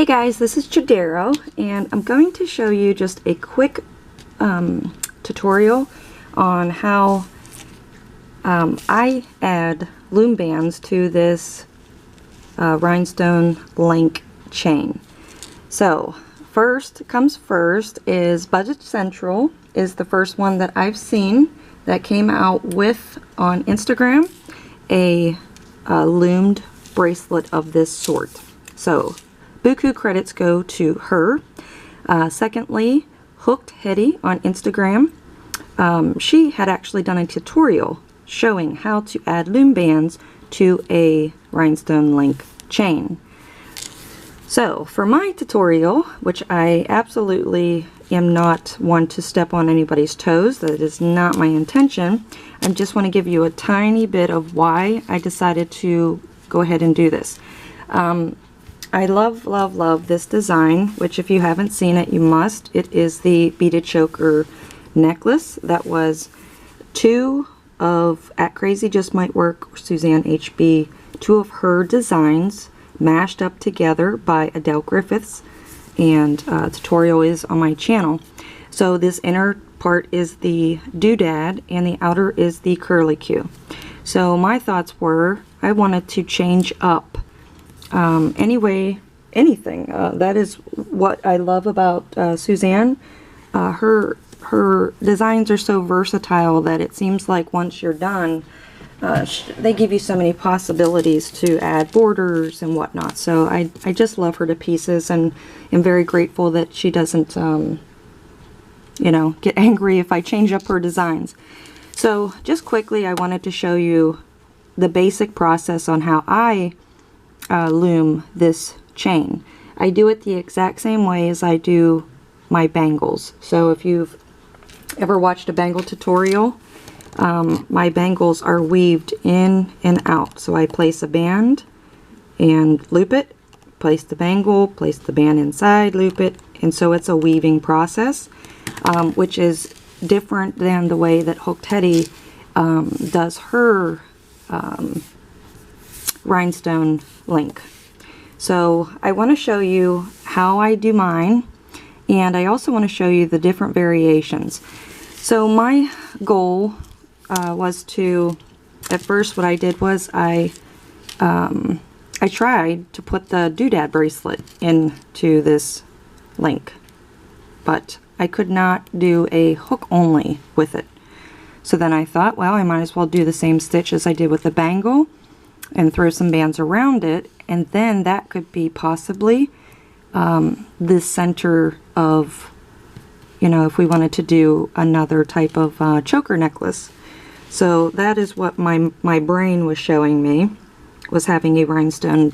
Hey guys, this is Jadero, and I'm going to show you just a quick tutorial on how I add loom bands to this rhinestone link chain. So first comes first is Budget Central is the first one that I've seen that came out with on Instagram a loomed bracelet of this sort. So buku credits go to her. Secondly, Hooked Hetty on Instagram. She had actually done a tutorial showing how to add loom bands to a rhinestone link chain. So for my tutorial, which I absolutely am not one to step on anybody's toes, that is not my intention, I just want to give you a tiny bit of why I decided to go ahead and do this. I love this design, which if you haven't seen it, you must. It is the beaded choker necklace that was two of At Crazy Just Might Work, Suzanne HB, two of her designs mashed up together by Adele Griffiths, and tutorial is on my channel. So this inner part is the doodad and the outer is the curlicue. So my thoughts were I wanted to change up anything. That is what I love about Suzanne. Her designs are so versatile that it seems like once you're done, they give you so many possibilities to add borders and whatnot. So I just love her to pieces, and am very grateful that she doesn't, you know, get angry if I change up her designs. So just quickly, I wanted to show you the basic process on how I loom this chain. I do it the exact same way as I do my bangles. So if you've ever watched a bangle tutorial, my bangles are weaved in and out. So I place a band and loop it, place the bangle, place the band inside, loop it, and so it's a weaving process, which is different than the way that Hooked Hetty does her rhinestone link. So I want to show you how I do mine, and I also want to show you the different variations. So my goal was to, at first what I did was I tried to put the doodad bracelet into this link, but I could not do a hook only with it. So then I thought, well, I might as well do the same stitch as I did with the bangle and throw some bands around it, and then that could be possibly the center of, you know, if we wanted to do another type of choker necklace. So that is what my brain was showing me, was having a rhinestone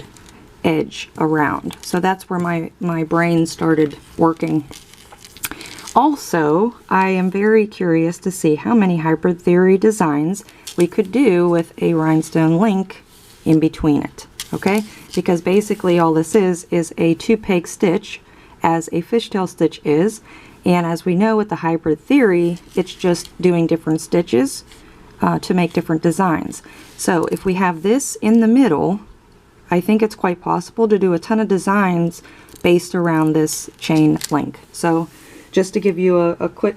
edge around. So that's where my brain started working. Also, I am very curious to see how many hybrid theory designs we could do with a rhinestone link in between it, okay? Because basically all this is a 2-peg stitch, as a fishtail stitch is, and as we know with the hybrid theory, it's just doing different stitches to make different designs. So if we have this in the middle, I think it's quite possible to do a ton of designs based around this chain link. So just to give you a quick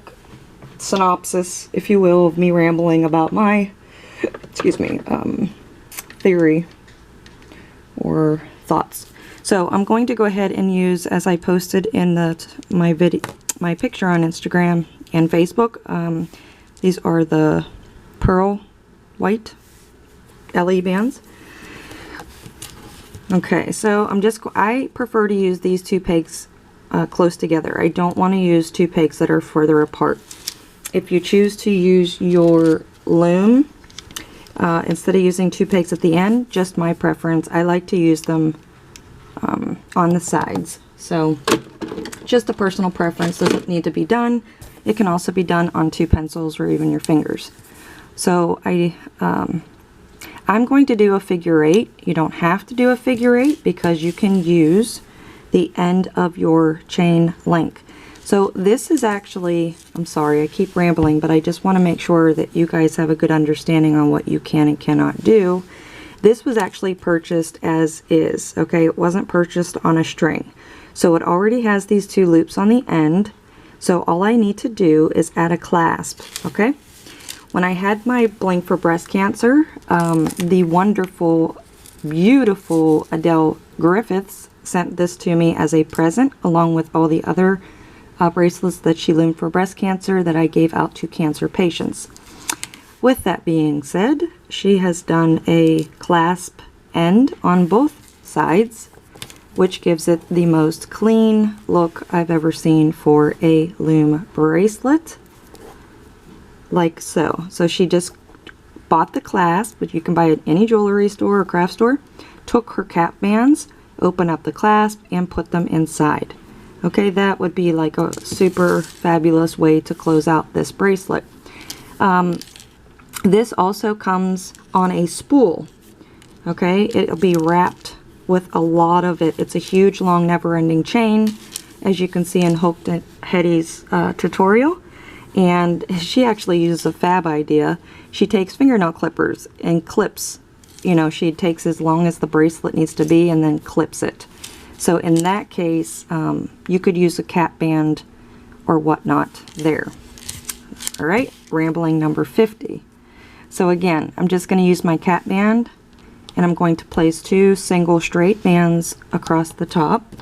synopsis, if you will, of me rambling about my, excuse me, theory or thoughts. So I'm going to go ahead and use, as I posted in my picture on Instagram and Facebook, these are the pearl white LE bands. Okay, so I prefer to use these 2 pegs close together. I don't want to use 2 pegs that are further apart. If you choose to use your loom, instead of using 2 pegs at the end, just my preference, I like to use them on the sides. So just a personal preference, doesn't need to be done. It can also be done on 2 pencils or even your fingers. So I'm going to do a figure 8. You don't have to do a figure 8 because you can use the end of your chain link. So this is actually, I'm sorry, I keep rambling, but I just want to make sure that you guys have a good understanding on what you can and cannot do. This was actually purchased as is, okay? It wasn't purchased on a string. So it already has these 2 loops on the end. So all I need to do is add a clasp, okay? When I had my Bling for breast cancer, the wonderful, beautiful Adele Griffiths sent this to me as a present, along with all the other bracelets that she loomed for breast cancer that I gave out to cancer patients. With that being said, she has done a clasp end on both sides, which gives it the most clean look I've ever seen for a loom bracelet, like so. So she just bought the clasp, but you can buy it at any jewelry store or craft store, took her cap bands, opened up the clasp, and put them inside. Okay, that would be like a super fabulous way to close out this bracelet. This also comes on a spool. Okay, it'll be wrapped with a lot of it. It's a huge, long, never-ending chain, as you can see in Hope Hetty's tutorial. And she actually uses a fab idea. She takes fingernail clippers and clips. You know, she takes as long as the bracelet needs to be and then clips it. So in that case, you could use a cap band or whatnot there. All right, rambling number 50. So again, I'm just going to use my cap band, and I'm going to place 2 single straight bands across the top,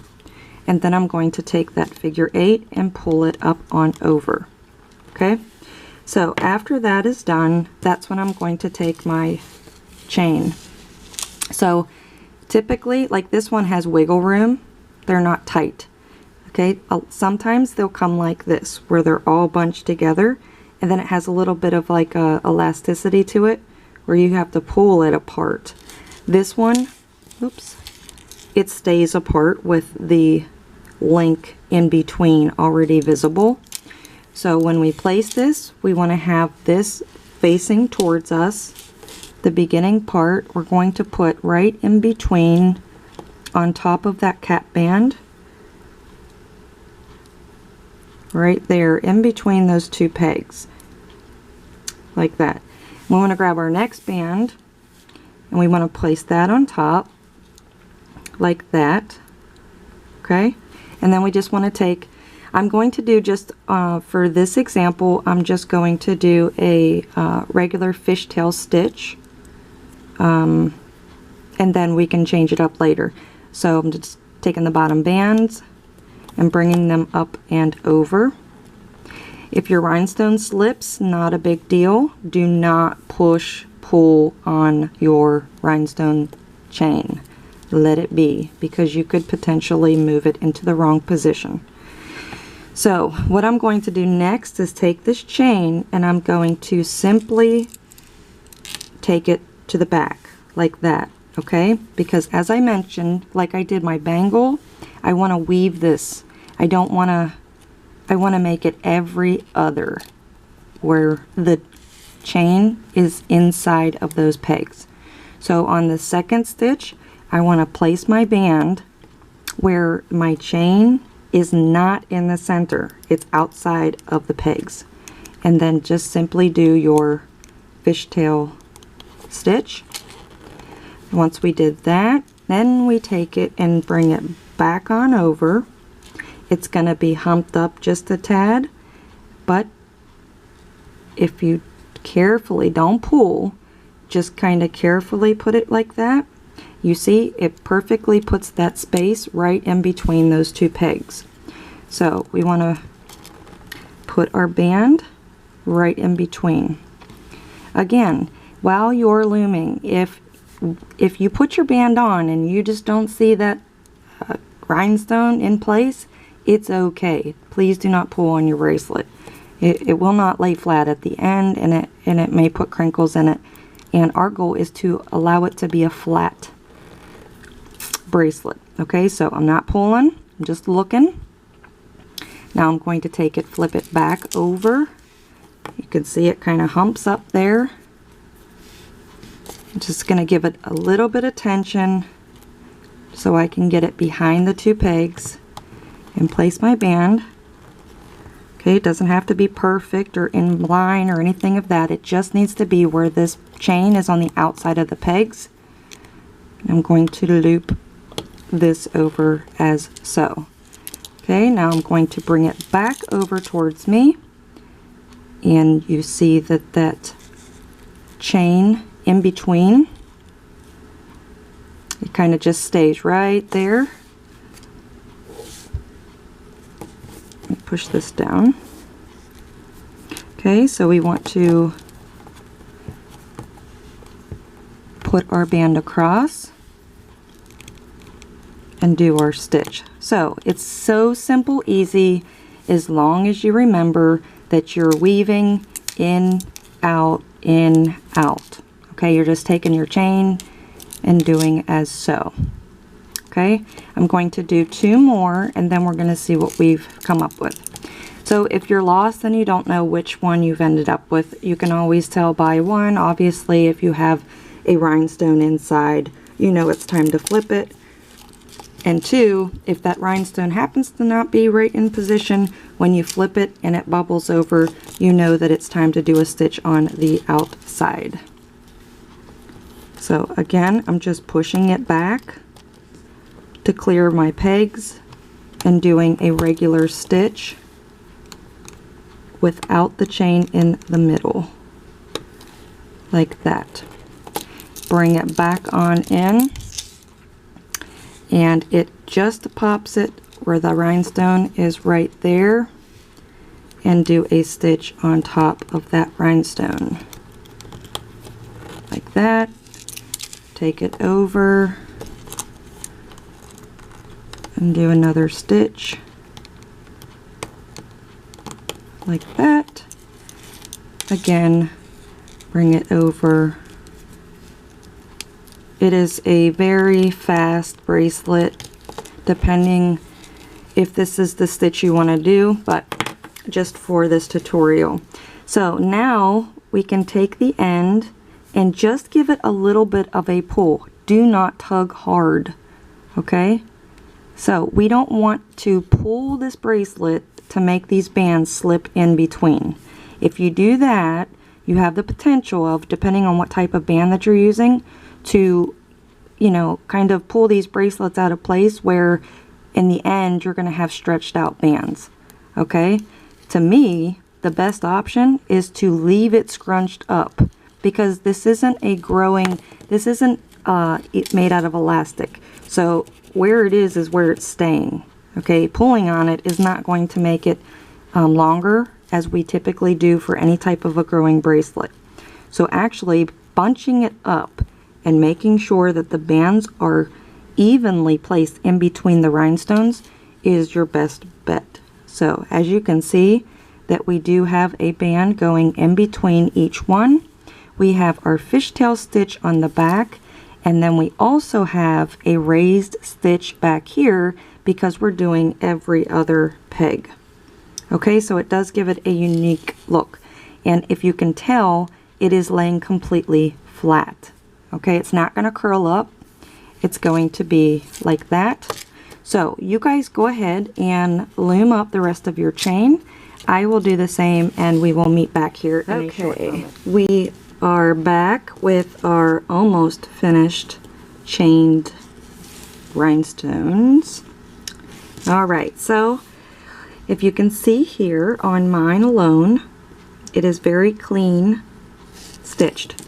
and then I'm going to take that figure 8 and pull it up on over. Okay, so after that is done, that's when I'm going to take my chain. So typically, like this one has wiggle room, they're not tight. Okay, sometimes they'll come like this, where they're all bunched together, and then it has a little bit of like a elasticity to it, where you have to pull it apart. This one, oops, it stays apart with the link in between already visible. So when we place this, we want to have this facing towards us. The beginning part, we're going to put right in between, on top of that cap band. Right there, in between those 2 pegs. Like that. We want to grab our next band, and we want to place that on top. Like that. Okay? And then we just want to take, I'm going to do just, for this example, I'm just going to do a regular fishtail stitch. And then we can change it up later. So I'm just taking the bottom bands and bringing them up and over. If your rhinestone slips, not a big deal. Do not pull on your rhinestone chain. Let it be, because you could potentially move it into the wrong position. So what I'm going to do next is take this chain, and I'm going to simply take it to the back like that. Okay, because as I mentioned, like I did my bangle, I want to weave this. I want to make it every other, where the chain is inside of those pegs. So on the second stitch, I want to place my band where my chain is not in the center. It's outside of the pegs. And then just simply do your fishtail stitch. Once we did that, then we take it and bring it back on over. It's going to be humped up just a tad, but if you carefully, don't pull, just kind of carefully put it like that, you see it perfectly puts that space right in between those 2 pegs. So we want to put our band right in between. Again, while you're looming, if you put your band on and you just don't see that rhinestone in place, it's okay. Please do not pull on your bracelet. It will not lay flat at the end, and it may put crinkles in it. And our goal is to allow it to be a flat bracelet. Okay, so I'm not pulling, I'm just looking. Now I'm going to take it, flip it back over. You can see it kind of humps up there. I'm just going to give it a little bit of tension so I can get it behind the 2 pegs and place my band. Okay, it doesn't have to be perfect or in line or anything of that. It just needs to be where this chain is on the outside of the pegs. I'm going to loop this over as so. Okay, now I'm going to bring it back over towards me, and you see that that chain in between, it kind of just stays right there. Let me push this down. Okay, so we want to put our band across and do our stitch. So it's so simple, easy, as long as you remember that you're weaving in, out, in, out. Okay, you're just taking your chain and doing as so. Okay, I'm going to do 2 more and then we're going to see what we've come up with. So if you're lost and you don't know which one you've ended up with, you can always tell by 1. Obviously, if you have a rhinestone inside, you know it's time to flip it. And 2, if that rhinestone happens to not be right in position, when you flip it and it bubbles over, you know that it's time to do a stitch on the outside. So again, I'm just pushing it back to clear my pegs and doing a regular stitch without the chain in the middle, like that. Bring it back on in, and it just pops it where the rhinestone is right there, and do a stitch on top of that rhinestone like that. Take it over and do another stitch like that. Again, bring it over. It is a very fast bracelet, depending if this is the stitch you want to do, but just for this tutorial. So now we can take the end and just give it a little bit of a pull. Do not tug hard, okay? So we don't want to pull this bracelet to make these bands slip in between. If you do that, you have the potential of, depending on what type of band that you're using, to, you know, kind of pull these bracelets out of place where in the end you're going to have stretched out bands. Okay, to me the best option is to leave it scrunched up, because this isn't a growing, this isn't made out of elastic, so where it is where it's staying. Okay, pulling on it is not going to make it longer, as we typically do for any type of a growing bracelet. So actually bunching it up and making sure that the bands are evenly placed in between the rhinestones is your best bet. So as you can see that we do have a band going in between each one. We have our fishtail stitch on the back, and then we also have a raised stitch back here because we're doing every other peg. Okay, so it does give it a unique look, and if you can tell, it is laying completely flat. Okay, it's not going to curl up, it's going to be like that. So you guys go ahead and loom up the rest of your chain. I will do the same, and we will meet back here in a short moment. We are back with our almost finished chained rhinestones. Alright, so if you can see here on mine alone, it is very clean stitched.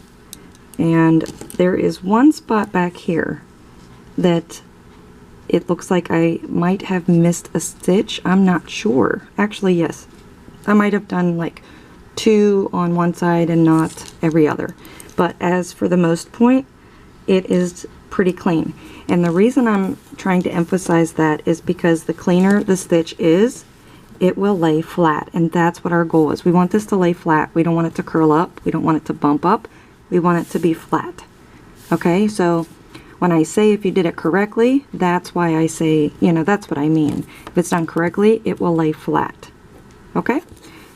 And there is one spot back here that it looks like I might have missed a stitch. I'm not sure. Actually, yes. I might have done like 2 on one side and not every other. But as for the most point, it is pretty clean. And the reason I'm trying to emphasize that is because the cleaner the stitch is, it will lay flat. And that's what our goal is. We want this to lay flat. We don't want it to curl up. We don't want it to bump up. We want it to be flat. Okay, so when I say if you did it correctly, that's why I say, you know, that's what I mean. If it's done correctly, it will lay flat. Okay,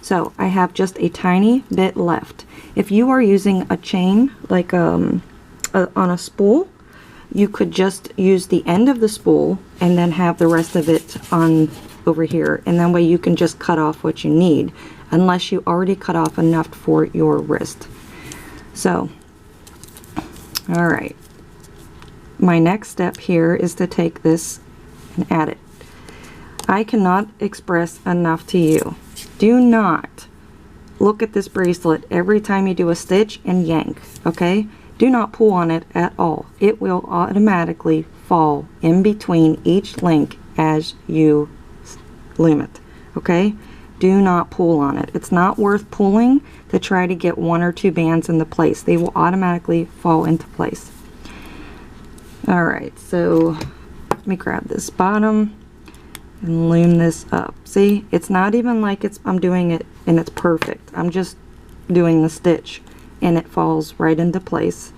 so I have just a tiny bit left. If you are using a chain like on a spool, you could just use the end of the spool and then have the rest of it on over here, and that way you can just cut off what you need, unless you already cut off enough for your wrist. So, all right, my next step here is to take this and add it. I cannot express enough to you. Do not look at this bracelet every time you do a stitch and yank, okay? Do not pull on it at all. It will automatically fall in between each link as you loom it, okay? Do not pull on it. It's not worth pulling to try to get 1 or 2 bands into place. They will automatically fall into place. Alright, so let me grab this bottom and loom this up. See, it's not even like I'm doing it and it's perfect. I'm just doing the stitch and it falls right into place.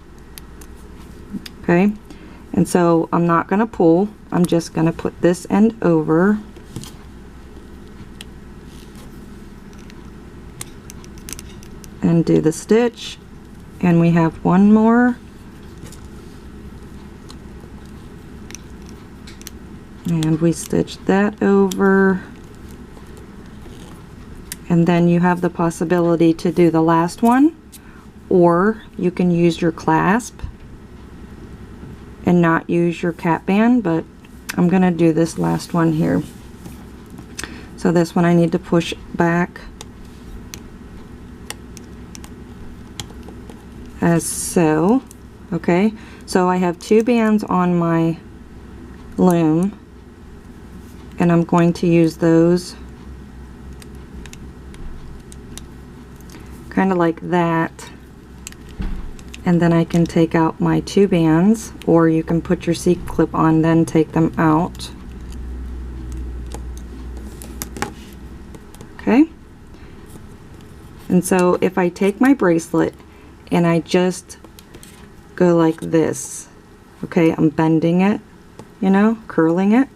Okay, and so I'm not going to pull. I'm just going to put this end over. And do the stitch, and we have one more. And we stitch that over, and then you have the possibility to do the last one, or you can use your clasp and not use your cap band, but I'm gonna do this last one here. So this one I need to push back as so. Okay, so I have 2 bands on my loom, and I'm going to use those kind of like that, and then I can take out my 2 bands, or you can put your C-clip on then take them out. Okay, and so if I take my bracelet and I just go like this, okay, I'm bending it, you know, curling it,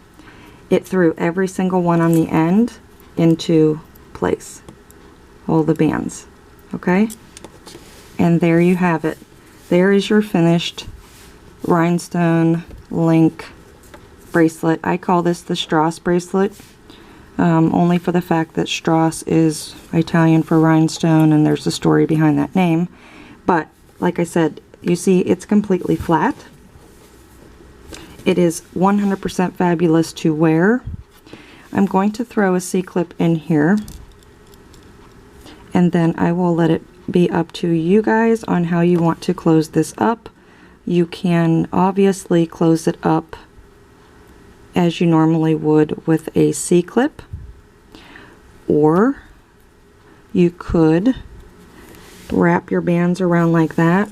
it threw every single one on the end into place, all the bands, okay? And there you have it. There is your finished rhinestone link bracelet. I call this the Strass bracelet, only for the fact that Strass is Italian for rhinestone, and there's a story behind that name. But like I said, you see it's completely flat. It is 100% fabulous to wear. I'm going to throw a C-clip in here, and then I will let it be up to you guys on how you want to close this up. You can obviously close it up as you normally would with a C-clip, or you could wrap your bands around like that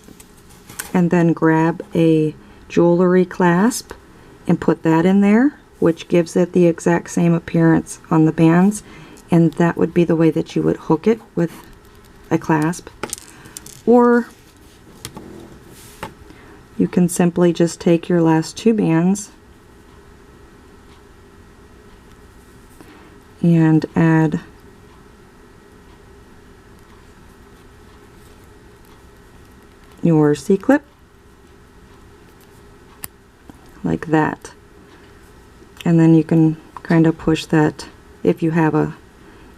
and then grab a jewelry clasp and put that in there, which gives it the exact same appearance on the bands, and that would be the way that you would hook it, with a clasp. Or you can simply just take your last 2 bands and add your C-clip like that, and then you can kind of push that. If you have a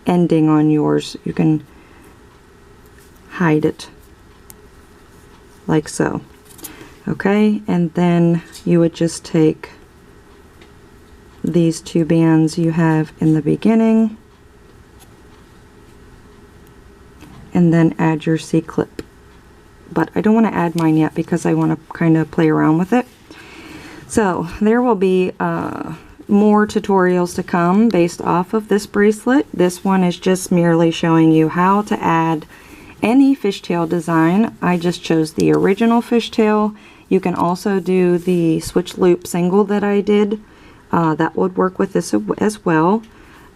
ending on yours, you can hide it like so. Okay, and then you would just take these 2 bands you have in the beginning and then add your C-clip. But I don't want to add mine yet because I want to kind of play around with it. So there will be more tutorials to come based off of this bracelet. This one is just merely showing you how to add any fishtail design. I just chose the original fishtail. You can also do the switch loop single that I did. That would work with this as well,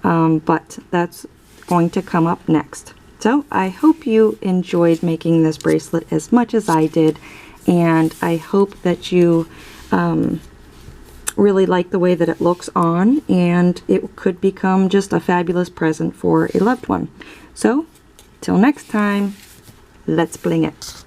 but that's going to come up next. So I hope you enjoyed making this bracelet as much as I did, and I hope that you really like the way that it looks on, and it could become just a fabulous present for a loved one. So till next time, let's bling it.